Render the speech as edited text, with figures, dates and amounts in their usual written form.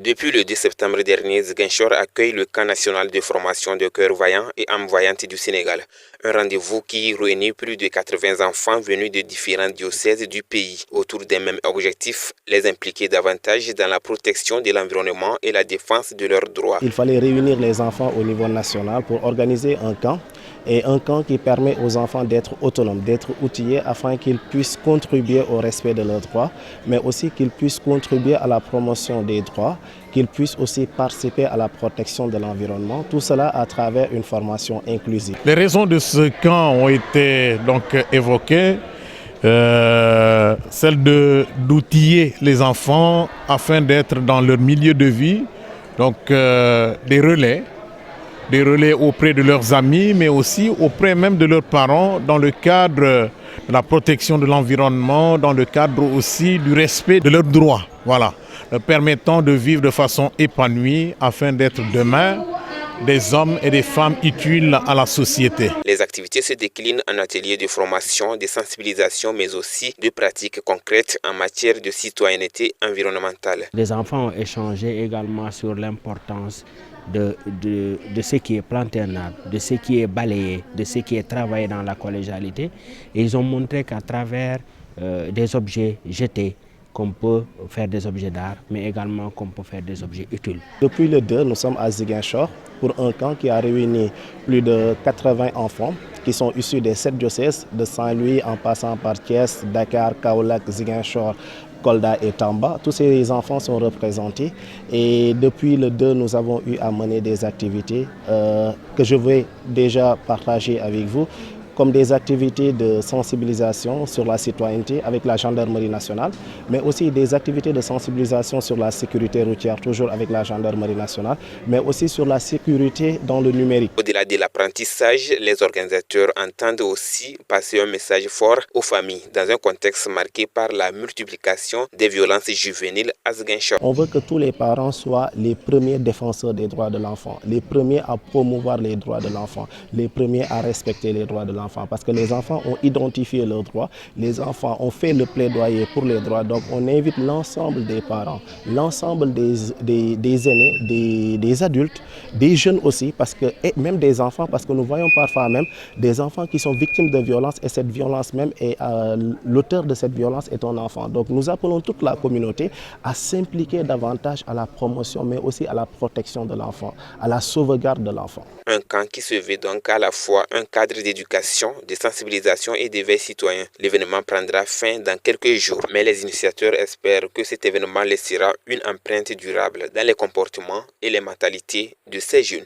Depuis le 2 septembre dernier, Ziguinchor accueille le camp national de formation de cœurs vaillants et âmes vaillantes du Sénégal. Un rendez-vous qui réunit plus de 80 enfants venus de différents diocèses du pays autour d'un même objectif, les impliquer davantage dans la protection de l'environnement et la défense de leurs droits. Il fallait réunir les enfants au niveau national pour organiser un camp. Et un camp qui permet aux enfants d'être autonomes, d'être outillés afin qu'ils puissent contribuer au respect de leurs droits, mais aussi qu'ils puissent contribuer à la promotion des droits, qu'ils puissent aussi participer à la protection de l'environnement, tout cela à travers une formation inclusive. Les raisons de ce camp ont été donc évoquées, celle d'outiller les enfants afin d'être dans leur milieu de vie, donc des relais auprès de leurs amis, mais aussi auprès même de leurs parents dans le cadre de la protection de l'environnement, dans le cadre aussi du respect de leurs droits, voilà, leur permettant de vivre de façon épanouie afin d'être demain des hommes et des femmes utiles à la société. Les activités se déclinent en ateliers de formation, de sensibilisation, mais aussi de pratiques concrètes en matière de citoyenneté environnementale. Les enfants ont échangé également sur l'importance de ce qui est planter un arbre, de ce qui est balayé, de ce qui est travaillé dans la collégialité. Et ils ont montré qu'à travers des objets jetés, qu'on peut faire des objets d'art, mais également qu'on peut faire des objets utiles. Depuis le 2, nous sommes à Ziguinchor pour un camp qui a réuni plus de 80 enfants qui sont issus des 7 diocèses, de Saint-Louis en passant par Thiès, Dakar, Kaolack, Ziguinchor, Kolda et Tamba. Tous ces enfants sont représentés et depuis le 2, nous avons eu à mener des activités que je vais déjà partager avec vous, comme des activités de sensibilisation sur la citoyenneté avec la gendarmerie nationale, mais aussi des activités de sensibilisation sur la sécurité routière, toujours avec la gendarmerie nationale, mais aussi sur la sécurité dans le numérique. Au-delà de l'apprentissage, les organisateurs entendent aussi passer un message fort aux familles dans un contexte marqué par la multiplication des violences juvéniles à Ziguinchor. On veut que tous les parents soient les premiers défenseurs des droits de l'enfant, les premiers à promouvoir les droits de l'enfant, les premiers à respecter les droits de l'enfant. Parce que les enfants ont identifié leurs droits, les enfants ont fait le plaidoyer pour les droits. Donc on invite l'ensemble des parents, l'ensemble des aînés, des adultes, des jeunes aussi, parce que, et même des enfants, parce que nous voyons parfois même des enfants qui sont victimes de violences et cette violence même, l'auteur de cette violence est un enfant. Donc nous appelons toute la communauté à s'impliquer davantage à la promotion, mais aussi à la protection de l'enfant, à la sauvegarde de l'enfant. Un camp qui se veut donc à la fois un cadre d'éducation, de sensibilisation et d'éveil citoyen. L'événement prendra fin dans quelques jours, mais les initiateurs espèrent que cet événement laissera une empreinte durable dans les comportements et les mentalités de ces jeunes.